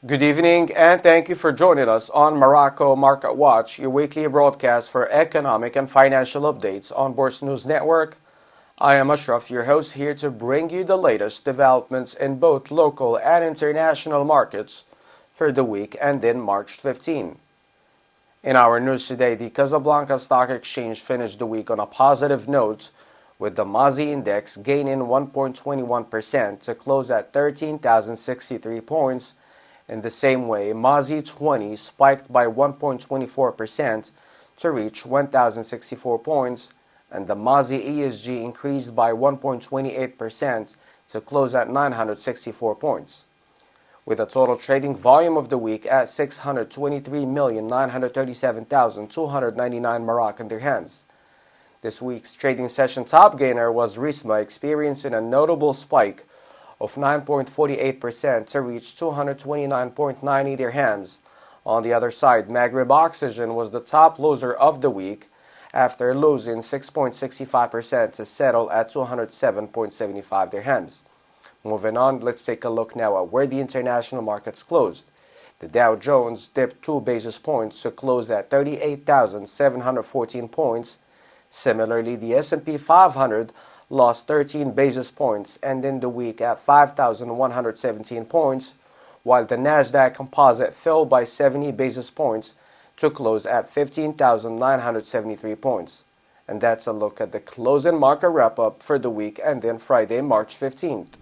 Good evening and thank you for joining us on Morocco Market Watch, your weekly broadcast for economic and financial updates on Bourse News Network. I am Ashraf, your host, here to bring you the latest developments in both local and international markets for the week ending March 15. In our news today, the Casablanca Stock Exchange finished the week on a positive note, with the Mazi Index gaining 1.21% to close at 13,063 points. In the same way, Mazi 20 spiked by 1.24% to reach 1,064 points, and the Mazi ESG increased by 1.28% to close at 964 points. With a total trading volume of the week at 623,937,299 Moroccan dirhams. This week's trading session top gainer was RISMA, experiencing a notable spike of 9.48% to reach 229.90 dirhams. On the other side, Maghreb Oxygen was the top loser of the week after losing 6.65% to settle at 207.75 dirhams. Moving on, let's take a look now at where the international markets closed. The Dow Jones dipped 2 basis points to close at 38,714 points. Similarly, the S&P 500 lost 13 basis points, ending the week at 5,117 points, while the Nasdaq Composite fell by 70 basis points to close at 15,973 points. And that's a look at the closing market wrap-up for the week ending Friday, March 15th.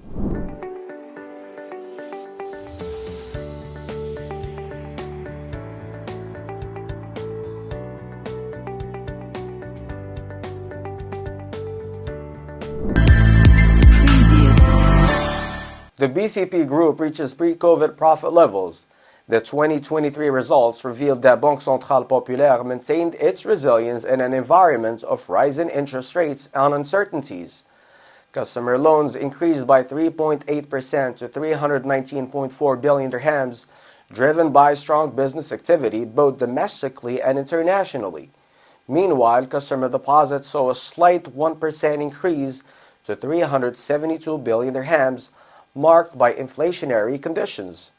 The BCP group reaches pre-COVID profit levels. The 2023 results revealed that Banque Centrale Populaire maintained its resilience in an environment of rising interest rates and uncertainties. Customer loans increased by 3.8% to 319.4 billion dirhams, driven by strong business activity both domestically and internationally. Meanwhile, customer deposits saw a slight 1% increase to 372 billion dirhams, marked by inflationary conditions.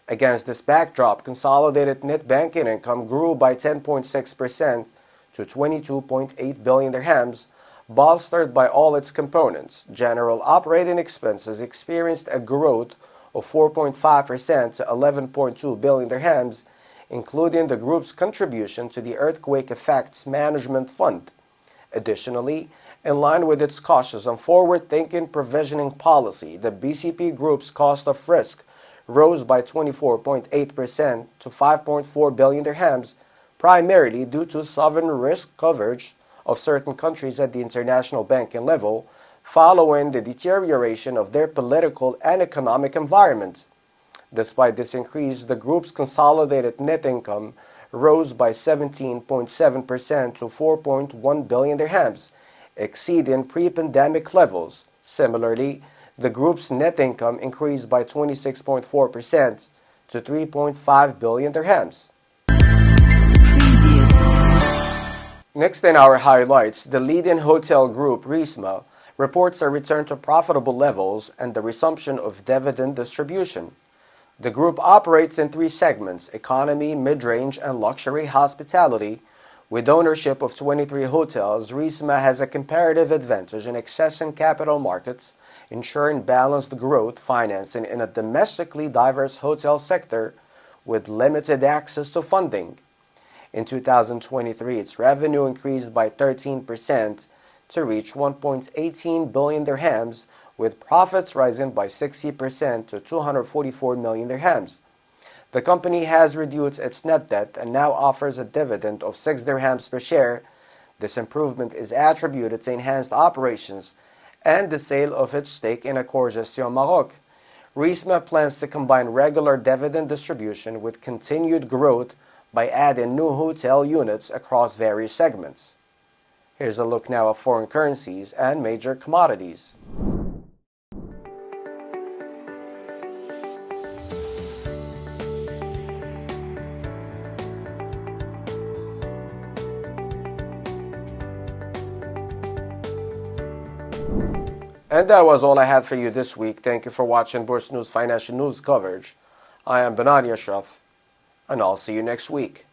Against this backdrop, consolidated net banking income grew by 10.6% to 22.8 billion dirhams, bolstered by all its components. General operating expenses experienced a growth of 4.5% to 11.2 billion dirhams, including the group's contribution to the Earthquake Effects Management Fund. Additionally, in line with its cautious and forward-thinking provisioning policy, the BCP Group's cost of risk rose by 24.8% to 5.4 billion dirhams, primarily due to sovereign risk coverage of certain countries at the international banking level, following the deterioration of their political and economic environment. Despite this increase, the group's consolidated net income rose by 17.7% to 4.1 billion dirhams, exceeding pre-pandemic levels. Similarly, the group's net income increased by 26.4% to 3.5 billion dirhams. Next in our highlights, the leading hotel group RISMA reports a return to profitable levels and the resumption of dividend distribution. The group operates in 3 segments: economy, mid-range, and luxury hospitality. With ownership of 23 hotels, RISMA has a comparative advantage in accessing capital markets, ensuring balanced growth financing in a domestically diverse hotel sector with limited access to funding. In 2023, its revenue increased by 13% to reach 1.18 billion dirhams, with profits rising by 60% to 244 million dirhams. The company has reduced its net debt and now offers a dividend of 6 dirhams per share. This improvement is attributed to enhanced operations and the sale of its stake in Accor Gestion Maroc. RISMA plans to combine regular dividend distribution with continued growth by adding new hotel units across various segments. Here's a look now at foreign currencies and major commodities. And that was all I had for you this week. Thank you for watching Bourse News Financial News coverage. I am Benan Yashraf, and I'll see you next week.